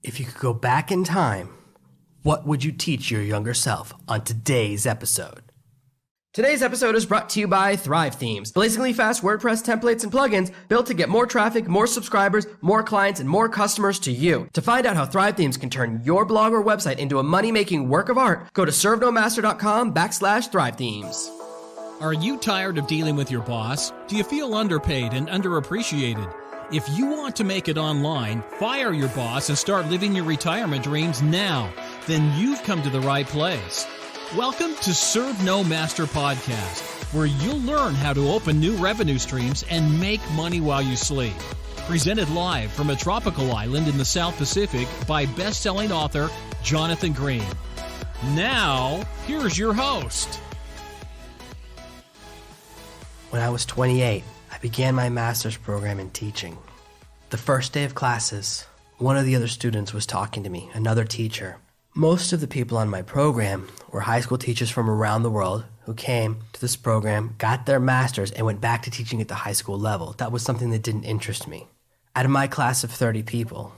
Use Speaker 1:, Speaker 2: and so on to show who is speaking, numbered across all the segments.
Speaker 1: If you could go back in time, what would you teach your younger self on today's episode? Today's episode is brought to you by ThriveThemes, blazingly fast WordPress templates and plugins built to get more traffic, more subscribers, more clients, and more customers to you. To find out how ThriveThemes can turn your blog or website into a money-making work of art, go to servenomaster.com/ThriveThemes.
Speaker 2: Are you tired of dealing with your boss? Do you feel underpaid and underappreciated? If you want to make it online, fire your boss and start living your retirement dreams now, then you've come to the right place. Welcome to SNM031 Podcast, where you'll learn how to open new revenue streams and make money while you sleep. Presented live from a tropical island in the South Pacific by best-selling author Jonathan Green. Now, here's your host.
Speaker 1: When I was 28, I began my master's program in teaching. The first day of classes, one of the other students was talking to me, another teacher. Most of the people on my program were high school teachers from around the world who came to this program, got their master's, and went back to teaching at the high school level. That was something that didn't interest me. Out of my class of 30 people,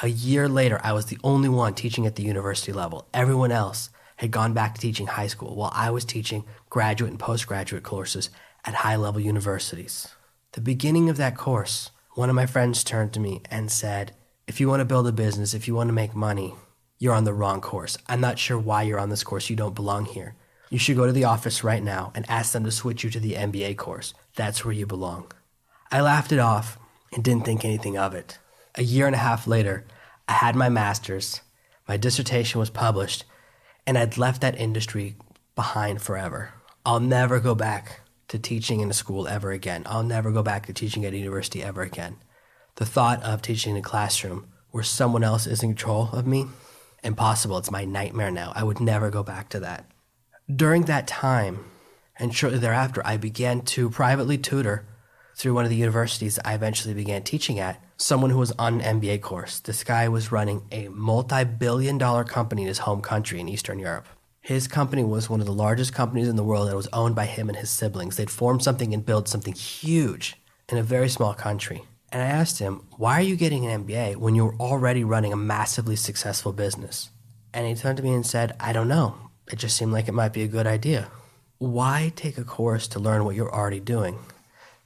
Speaker 1: a year later, I was the only one teaching at the university level. Everyone else had gone back to teaching high school, while I was teaching graduate and postgraduate courses at high-level universities. The beginning of that course, one of my friends turned to me and said, if you want to build a business, if you want to make money, you're on the wrong course. I'm not sure why you're on this course. You don't belong here. You should go to the office right now and ask them to switch you to the MBA course. That's where you belong. I laughed it off and didn't think anything of it. A year and a half later, I had my master's, my dissertation was published, and I'd left that industry behind forever. I'll never go back to teaching in a school ever again. I'll never go back to teaching at a university ever again. The thought of teaching in a classroom where someone else is in control of me, impossible. It's my nightmare now. I would never go back to that. During that time, and shortly thereafter, I began to privately tutor through one of the universities I eventually began teaching at, someone who was on an MBA course. This guy was running a multi-billion-dollar company in his home country in Eastern Europe. His company was one of the largest companies in the world, and it was owned by him and his siblings. They'd formed something and built something huge in a very small country. And I asked him, why are you getting an MBA when you were already running a massively successful business? And he turned to me and said, I don't know. It just seemed like it might be a good idea. Why take a course to learn what you're already doing?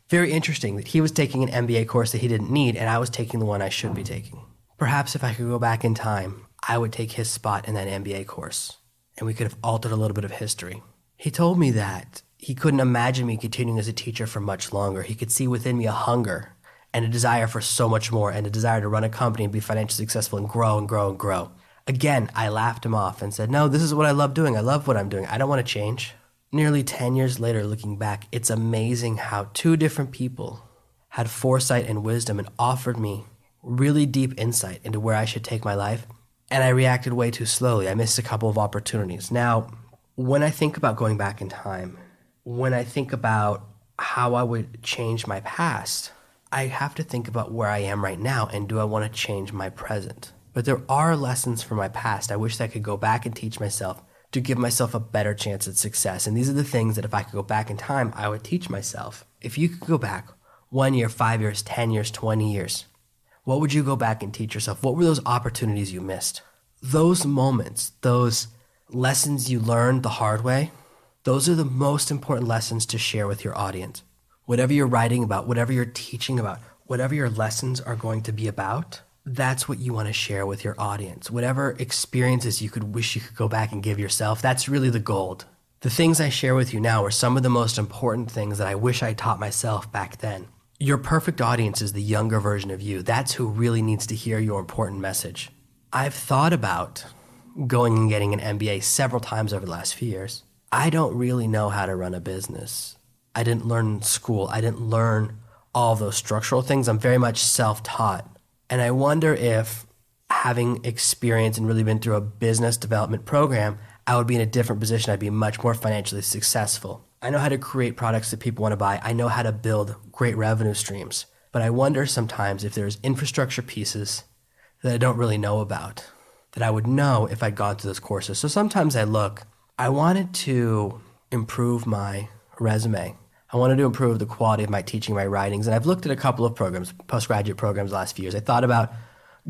Speaker 1: Very interesting that he was taking an MBA course that he didn't need, and I was taking the one I should be taking. Perhaps if I could go back in time, I would take his spot in that MBA course, and we could have altered a little bit of history. He told me that he couldn't imagine me continuing as a teacher for much longer. He could see within me a hunger and a desire for so much more, and a desire to run a company and be financially successful and grow and grow and grow. Again, I laughed him off and said, no, this is what I love doing. I love what I'm doing. I don't want to change. Nearly 10 years later, looking back, it's amazing how two different people had foresight and wisdom and offered me really deep insight into where I should take my life. And I reacted way too slowly. I missed a couple of opportunities. Now, when I think about going back in time, when I think about how I would change my past, I have to think about where I am right now and do I want to change my present? But there are lessons from my past I wish I could go back and teach myself to give myself a better chance at success. And these are the things that if I could go back in time, I would teach myself. If you could go back 1 year, 5 years, 10 years, 20 years, what would you go back and teach yourself? What were those opportunities you missed? Those moments, those lessons you learned the hard way, those are the most important lessons to share with your audience. Whatever you're writing about, whatever you're teaching about, whatever your lessons are going to be about, that's what you want to share with your audience. Whatever experiences you could wish you could go back and give yourself, that's really the gold. The things I share with you now are some of the most important things that I wish I taught myself back then. Your perfect audience is the younger version of you. That's who really needs to hear your important message. I've thought about going and getting an MBA several times over the last few years. I don't really know how to run a business. I didn't learn in school. I didn't learn all those structural things. I'm very much self-taught. And I wonder if having experience and really been through a business development program, I would be in a different position. I'd be much more financially successful. I know how to create products that people want to buy. I know how to build great revenue streams. But I wonder sometimes if there's infrastructure pieces that I don't really know about, that I would know if I'd gone through those courses. So sometimes I wanted to improve my resume. I wanted to improve the quality of my teaching, my writings, and I've looked at a couple of programs, postgraduate programs the last few years. I thought about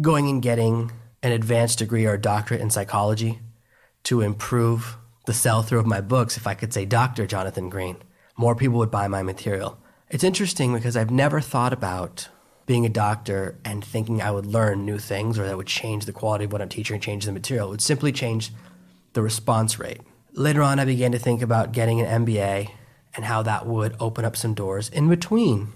Speaker 1: going and getting an advanced degree or a doctorate in psychology to improve the sell-through of my books, if I could say Dr. Jonathan Green, more people would buy my material. It's interesting because I've never thought about being a doctor and thinking I would learn new things or that would change the quality of what I'm teaching and change the material. It would simply change the response rate. Later on, I began to think about getting an MBA and how that would open up some doors. In between,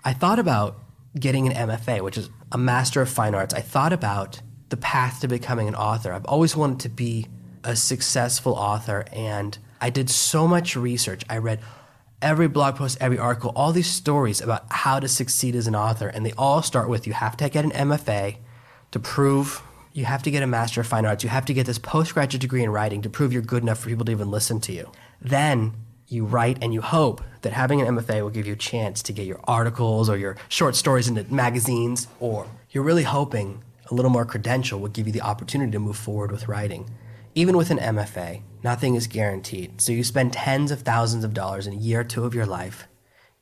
Speaker 1: I thought about getting an MFA, which is a Master of Fine Arts. I thought about the path to becoming an author. I've always wanted to be a successful author, and I did so much research. I read every blog post, every article, all these stories about how to succeed as an author, and they all start with you have to get an MFA to prove you have to get a Master of Fine Arts. You have to get this postgraduate degree in writing to prove you're good enough for people to even listen to you. Then you write and you hope that having an MFA will give you a chance to get your articles or your short stories into magazines, or you're really hoping a little more credential will give you the opportunity to move forward with writing. Even with an MFA, nothing is guaranteed. So you spend tens of thousands of dollars in a year or two of your life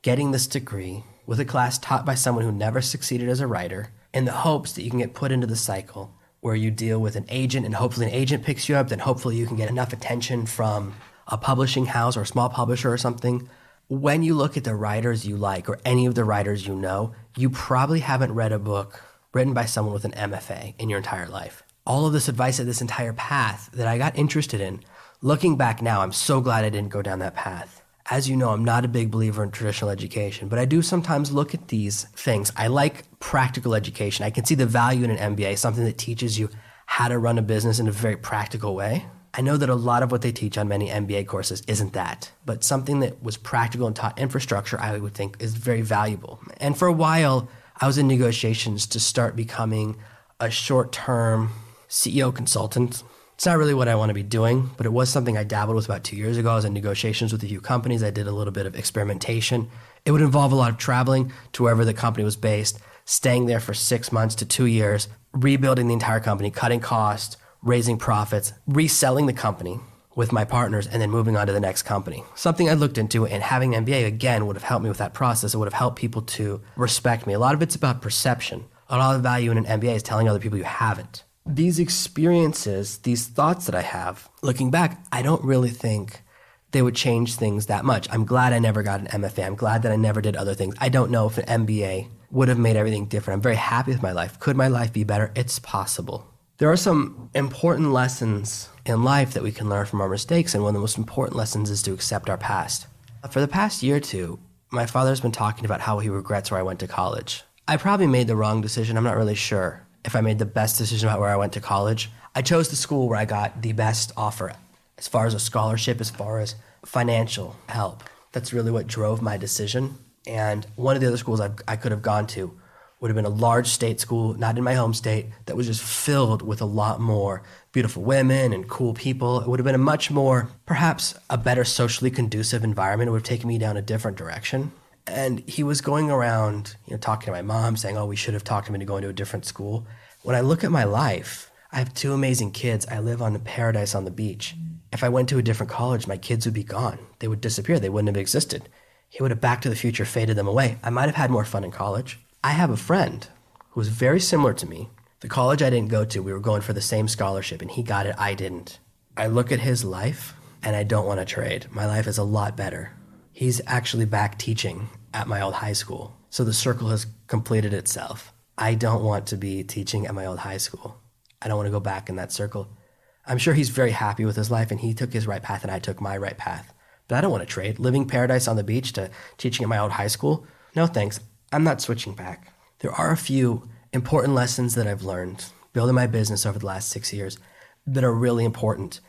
Speaker 1: getting this degree with a class taught by someone who never succeeded as a writer in the hopes that you can get put into the cycle where you deal with an agent and hopefully an agent picks you up, then hopefully you can get enough attention from a publishing house or a small publisher or something. When you look at the writers you like or any of the writers you know, you probably haven't read a book written by someone with an MFA in your entire life. All of this advice of this entire path that I got interested in, looking back now, I'm so glad I didn't go down that path. As you know, I'm not a big believer in traditional education, but I do sometimes look at these things. I like practical education. I can see the value in an MBA, something that teaches you how to run a business in a very practical way. I know that a lot of what they teach on many MBA courses isn't that, but something that was practical and taught infrastructure, I would think is very valuable. And for a while, I was in negotiations to start becoming a short-term CEO consultant. It's not really what I want to be doing, but it was something I dabbled with about 2 years ago. I was in negotiations with a few companies. I did a little bit of experimentation. It would involve a lot of traveling to wherever the company was based, staying there for 6 months to 2 years, rebuilding the entire company, cutting costs, raising profits, reselling the company with my partners, and then moving on to the next company. Something I looked into, and having an MBA, again, would have helped me with that process. It would have helped people to respect me. A lot of it's about perception. A lot of the value in an MBA is telling other people you haven't. These experiences, these thoughts that I have, looking back, I don't really think they would change things that much. I'm glad I never got an MFA. I'm glad that I never did other things. I don't know if an MBA would have made everything different. I'm very happy with my life. Could my life be better? It's possible. There are some important lessons in life that we can learn from our mistakes, and one of the most important lessons is to accept our past. For the past year or two, my father's been talking about how he regrets where I went to college. I probably made the wrong decision. I'm not really sure if I made the best decision about where I went to college. I chose the school where I got the best offer as far as a scholarship, as far as financial help. That's really what drove my decision. And one of the other schools I could have gone to would have been a large state school, not in my home state, that was just filled with a lot more beautiful women and cool people. It would have been a much more, perhaps a better socially conducive environment. It would have taken me down a different direction. And he was going around, talking to my mom, saying, oh, we should have talked him into going to a different school. When I look at my life, I have 2 amazing kids. I live on a paradise on the beach. If I went to a different college, my kids would be gone. They would disappear. They wouldn't have existed. He would have Back to the Future faded them away. I might have had more fun in college. I have a friend who was very similar to me. The college I didn't go to, we were going for the same scholarship, and he got it, I didn't. I look at his life, and I don't want to trade. My life is a lot better. He's actually back teaching at my old high school. So the circle has completed itself. I don't want to be teaching at my old high school. I don't want to go back in that circle. I'm sure he's very happy with his life, and he took his right path and I took my right path. But I don't want to trade. Living paradise on the beach to teaching at my old high school? No thanks. I'm not switching back. There are a few important lessons that I've learned building my business over the last 6 years that are really important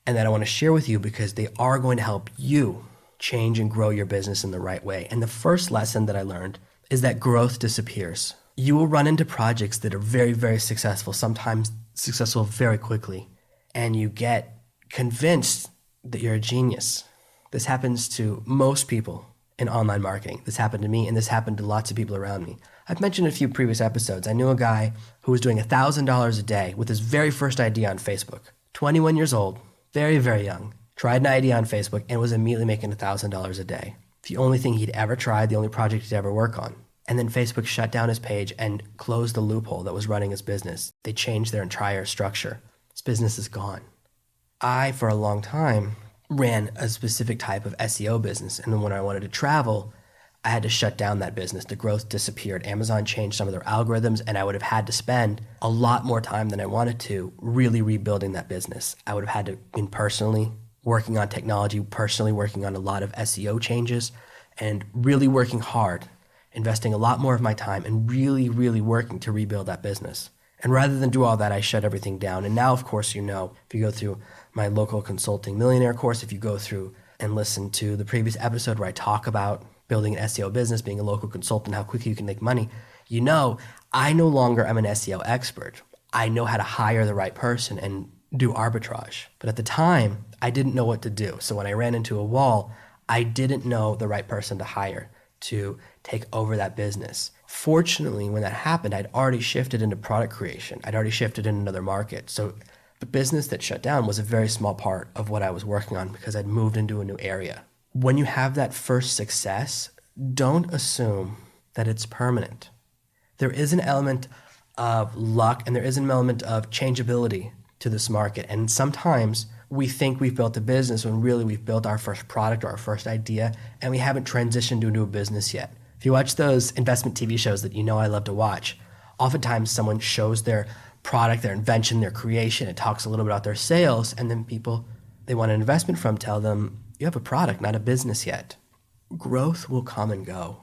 Speaker 1: and that I want to share with you because they are going to help you change and grow your business in the right way. And the first lesson that I learned is that growth disappears. You will run into projects that are very, very successful, sometimes successful very quickly, and you get convinced that you're a genius. This happens to most people in online marketing. This happened to me, and this happened to lots of people around me. I've mentioned in a few previous episodes, I knew a guy who was doing $1,000 a day with his very first idea on Facebook. 21 years old, very, very young. Tried an idea on Facebook and was immediately making $1,000 a day. The only thing he'd ever tried, the only project he'd ever work on. And then Facebook shut down his page and closed the loophole that was running his business. They changed their entire structure. His business is gone. I, for a long time, ran a specific type of SEO business. And then when I wanted to travel, I had to shut down that business. The growth disappeared. Amazon changed some of their algorithms, and I would have had to spend a lot more time than I wanted to really rebuilding that business. I would have had to been personally working on technology, personally working on a lot of SEO changes, and really working hard, investing a lot more of my time and really, really working to rebuild that business. And rather than do all that, I shut everything down. And now, of course, if you go through my local consulting millionaire course, if you go through and listen to the previous episode where I talk about building an SEO business, being a local consultant, how quickly you can make money, I no longer am an SEO expert. I know how to hire the right person and do arbitrage. But at the time, I didn't know what to do. So when I ran into a wall, I didn't know the right person to hire to take over that business. Fortunately, when that happened, I'd already shifted into product creation. I'd already shifted in another market. So the business that shut down was a very small part of what I was working on because I'd moved into a new area. When you have that first success, don't assume that it's permanent. There is an element of luck and there is an element of changeability to this market. And sometimes we think we've built a business when really we've built our first product or our first idea and we haven't transitioned into a business yet. If you watch those investment TV shows that I love to watch, oftentimes someone shows their product, their invention, their creation. It talks a little bit about their sales, and then people they want an investment from tell them, you have a product, not a business yet. Growth will come and go.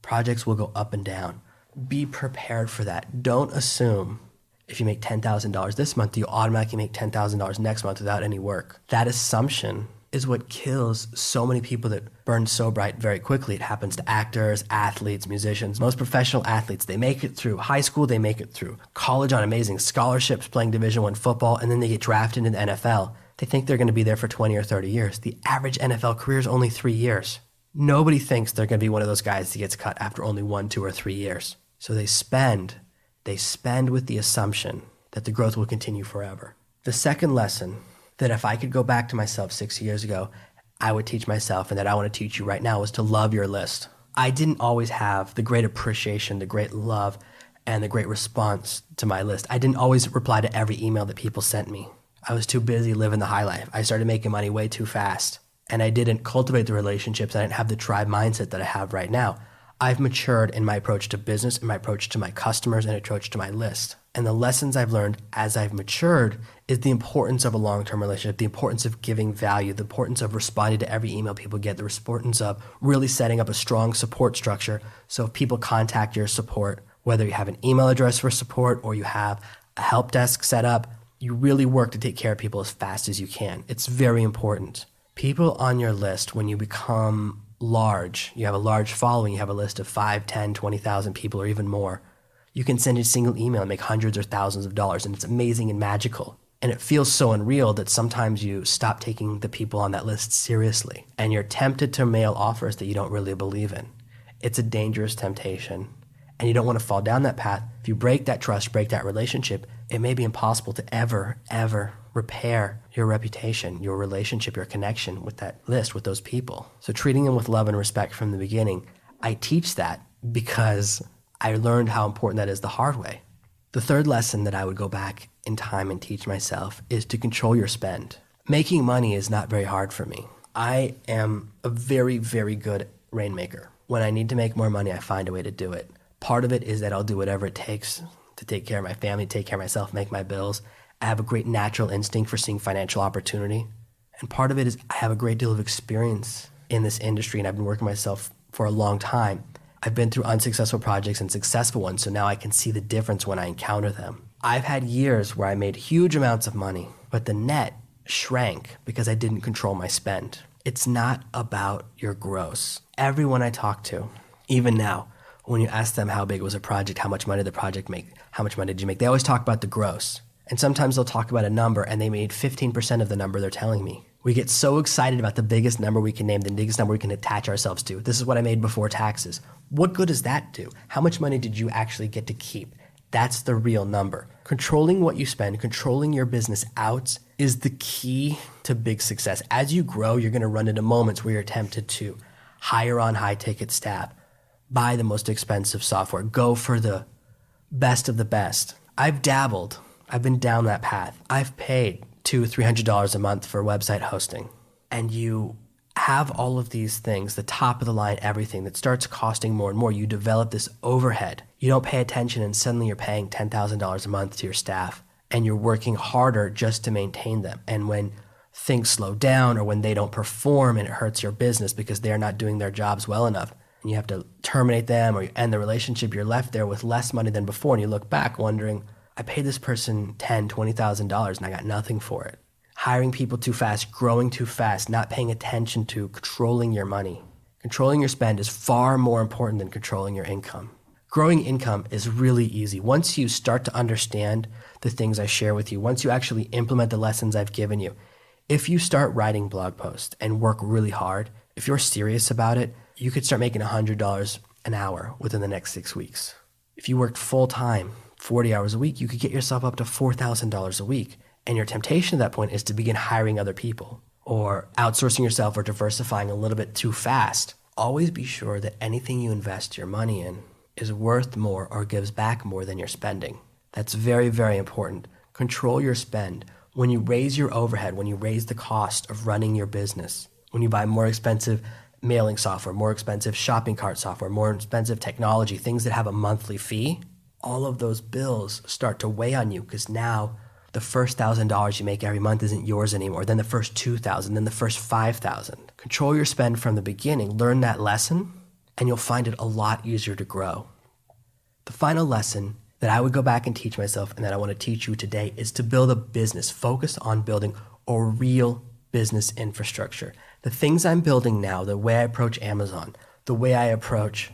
Speaker 1: Projects will go up and down. Be prepared for that. Don't assume if you make $10,000 this month, you'll automatically make $10,000 next month without any work. That assumption is what kills so many people that burn so bright very quickly. It happens to actors, athletes, musicians. Most professional athletes, they make it through high school, they make it through college on amazing scholarships, playing Division I football, and then they get drafted into the NFL. They think they're going to be there for 20 or 30 years. The average NFL career is only 3 years. Nobody thinks they're going to be one of those guys that gets cut after only 1, 2, or 3 years. So they spend with the assumption that the growth will continue forever. The second lesson that if I could go back to myself 6 years ago, I would teach myself and that I want to teach you right now is to love your list. I didn't always have the great appreciation, the great love, and the great response to my list. I didn't always reply to every email that people sent me. I was too busy living the high life. I started making money way too fast. And I didn't cultivate the relationships. I didn't have the tribe mindset that I have right now. I've matured in my approach to business, in my approach to my customers, and approach to my list. And the lessons I've learned as I've matured is the importance of a long-term relationship, the importance of giving value, the importance of responding to every email people get, the importance of really setting up a strong support structure. So if people contact your support, whether you have an email address for support or you have a help desk set up, you really work to take care of people as fast as you can. It's very important. People on your list, when you become large, you have a large following, you have a list of 5, 10, 20,000 people or even more, you can send a single email and make hundreds or thousands of dollars, and it's amazing and magical. And it feels so unreal that sometimes you stop taking the people on that list seriously, and you're tempted to mail offers that you don't really believe in. It's a dangerous temptation, and you don't want to fall down that path. If you break that trust, break that relationship, it may be impossible to ever repair your reputation, your relationship, your connection with that list, with those people. So treating them with love and respect from the beginning, I teach that because I learned how important that is the hard way. The third lesson that I would go back in time and teach myself is to control your spend. Making money is not very hard for me. I am a very, very good rainmaker. When I need to make more money, I find a way to do it. Part of it is that I'll do whatever it takes to take care of my family, take care of myself, make my bills. I have a great natural instinct for seeing financial opportunity. And part of it is I have a great deal of experience in this industry, and I've been working myself for a long time. I've been through unsuccessful projects and successful ones, so now I can see the difference when I encounter them. I've had years where I made huge amounts of money, but the net shrank because I didn't control my spend. It's not about your gross. Everyone I talk to, even now, when you ask them how big was a project, how much money did the project make, how much money did you make, they always talk about the gross. And sometimes they'll talk about a number and they made 15% of the number they're telling me. We get so excited about the biggest number we can name, the biggest number we can attach ourselves to. This is what I made before taxes. What good does that do? How much money did you actually get to keep? That's the real number. Controlling what you spend, controlling your business out is the key to big success. As you grow, you're going to run into moments where you're tempted to hire on high-ticket staff, buy the most expensive software. Go for the best of the best. I've dabbled. I've been down that path. I've paid $200-$300 a month for website hosting. And you have all of these things, the top of the line, everything that starts costing more and more. You develop this overhead. You don't pay attention and suddenly you're paying $10,000 a month to your staff and you're working harder just to maintain them. And when things slow down or when they don't perform and it hurts your business because they're not doing their jobs well enough and you have to terminate them or you end the relationship, you're left there with less money than before. And you look back wondering, I paid this person $10,000, $20,000 and I got nothing for it. Hiring people too fast, growing too fast, not paying attention to controlling your money. Controlling your spend is far more important than controlling your income. Growing income is really easy. Once you start to understand the things I share with you, once you actually implement the lessons I've given you, if you start writing blog posts and work really hard, if you're serious about it, you could start making $100 an hour within the next 6 weeks. If you worked full time, 40 hours a week, you could get yourself up to $4,000 a week. And your temptation at that point is to begin hiring other people or outsourcing yourself or diversifying a little bit too fast. Always be sure that anything you invest your money in is worth more or gives back more than you're spending. That's very, very important. Control your spend. When you raise your overhead, when you raise the cost of running your business, when you buy more expensive mailing software, more expensive shopping cart software, more expensive technology, things that have a monthly fee, all of those bills start to weigh on you because now the first $1,000 you make every month isn't yours anymore. Then the first $2,000, then the first $5,000. Control your spend from the beginning. Learn that lesson, and you'll find it a lot easier to grow. The final lesson that I would go back and teach myself and that I want to teach you today is to build a business. Focus on building a real business infrastructure. The things I'm building now, the way I approach Amazon, the way I approach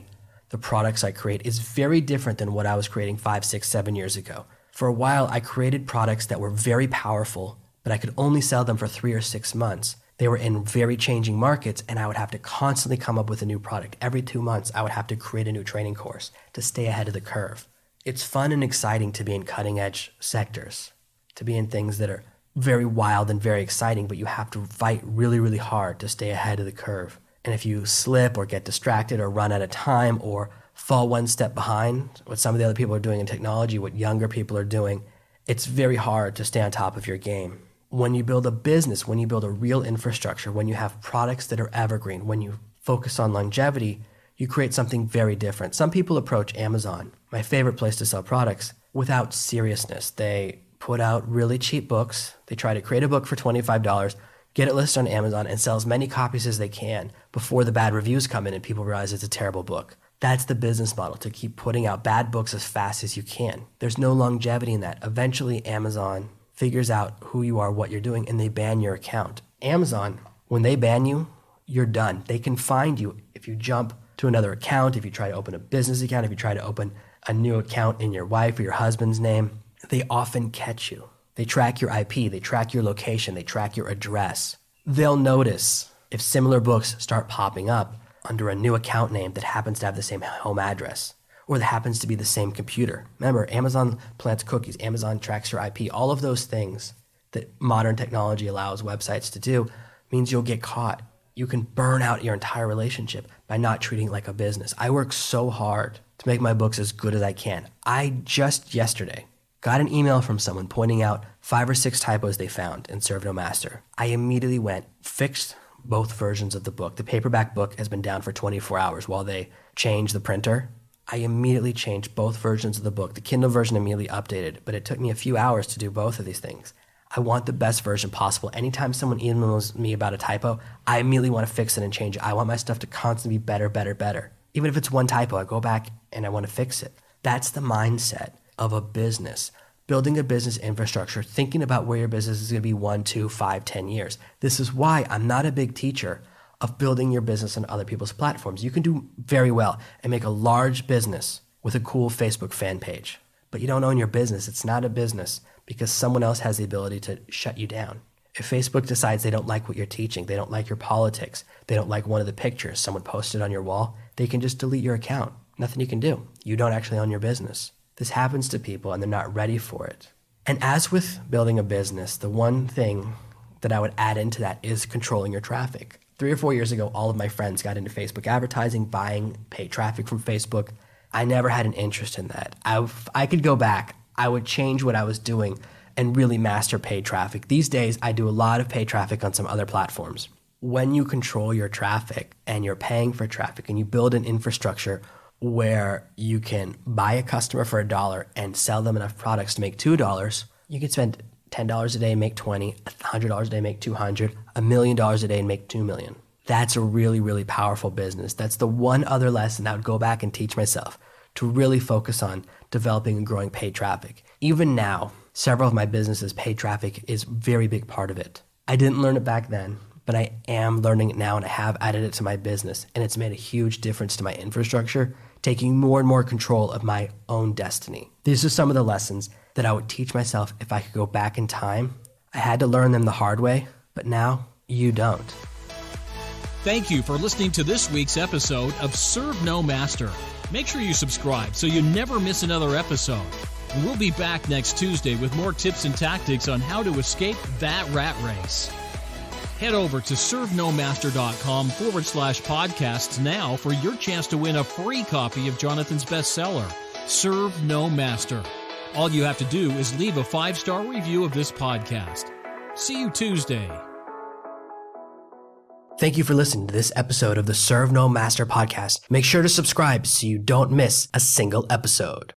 Speaker 1: the products I create is very different than what I was creating 5, 6, 7 years ago. For a while, I created products that were very powerful, but I could only sell them for 3 or 6 months. They were in very changing markets, and I would have to constantly come up with a new product. Every 2 months, I would have to create a new training course to stay ahead of the curve. It's fun and exciting to be in cutting-edge sectors, to be in things that are very wild and very exciting, but you have to fight really, really hard to stay ahead of the curve. And if you slip or get distracted or run out of time or fall one step behind what some of the other people are doing in technology, what younger people are doing, it's very hard to stay on top of your game. When you build a business, when you build a real infrastructure, when you have products that are evergreen, when you focus on longevity, you create something very different. Some people approach Amazon, my favorite place to sell products, without seriousness. They put out really cheap books. They try to create a book for $25, get it listed on Amazon, and sell as many copies as they can before the bad reviews come in and people realize it's a terrible book. That's the business model, to keep putting out bad books as fast as you can. There's no longevity in that. Eventually, Amazon figures out who you are, what you're doing, and they ban your account. Amazon, when they ban you, you're done. They can find you if you jump to another account, if you try to open a business account, if you try to open a new account in your wife or your husband's name. They often catch you. They track your IP, they track your location, they track your address. They'll notice if similar books start popping up under a new account name that happens to have the same home address or that happens to be the same computer. Remember, Amazon plants cookies, Amazon tracks your IP. All of those things that modern technology allows websites to do means you'll get caught. You can burn out your entire relationship by not treating it like a business. I work so hard to make my books as good as I can. I just yesterday got an email from someone pointing out 5 or 6 typos they found in servenomaster. I immediately went, fixed both versions of the book. The paperback book has been down for 24 hours while they change the printer. I immediately changed both versions of the book. The Kindle version immediately updated, but it took me a few hours to do both of these things. I want the best version possible. Anytime someone emails me about a typo, I immediately want to fix it and change it. I want my stuff to constantly be better, better, better. Even if it's one typo, I go back and I want to fix it. That's the mindset of a business. Building a business infrastructure, thinking about where your business is going to be 1, 2, 5, 10 years. This is why I'm not a big teacher of building your business on other people's platforms. You can do very well and make a large business with a cool Facebook fan page, but you don't own your business. It's not a business because someone else has the ability to shut you down. If Facebook decides they don't like what you're teaching, they don't like your politics, they don't like one of the pictures someone posted on your wall, they can just delete your account. Nothing you can do. You don't actually own your business. This happens to people and they're not ready for it. And as with building a business, the one thing that I would add into that is controlling your traffic. 3 or 4 years ago, all of my friends got into Facebook advertising, buying paid traffic from Facebook. I never had an interest in that. I could go back. I would change what I was doing and really master paid traffic. These days, I do a lot of paid traffic on some other platforms. When you control your traffic and you're paying for traffic and you build an infrastructure where you can buy a customer for $1 and sell them enough products to make $2, you can spend $10 a day and make $20, $100 a day and make $200, $1 million a day and make $2 million. That's a really, really powerful business. That's the one other lesson I would go back and teach myself, to really focus on developing and growing paid traffic. Even now, several of my businesses, paid traffic is a very big part of it. I didn't learn it back then, but I am learning it now, and I have added it to my business, and it's made a huge difference to my infrastructure, taking more and more control of my own destiny. These are some of the lessons that I would teach myself if I could go back in time. I had to learn them the hard way, but now you don't.
Speaker 2: Thank you for listening to this week's episode of ServenoMaster. Make sure you subscribe so you never miss another episode. And we'll be back next Tuesday with more tips and tactics on how to escape that rat race. Head over to servenomaster.com/podcasts now for your chance to win a free copy of Jonathan's bestseller, Serve No Master. All you have to do is leave a 5-star review of this podcast. See you Tuesday.
Speaker 1: Thank you for listening to this episode of the Serve No Master podcast. Make sure to subscribe so you don't miss a single episode.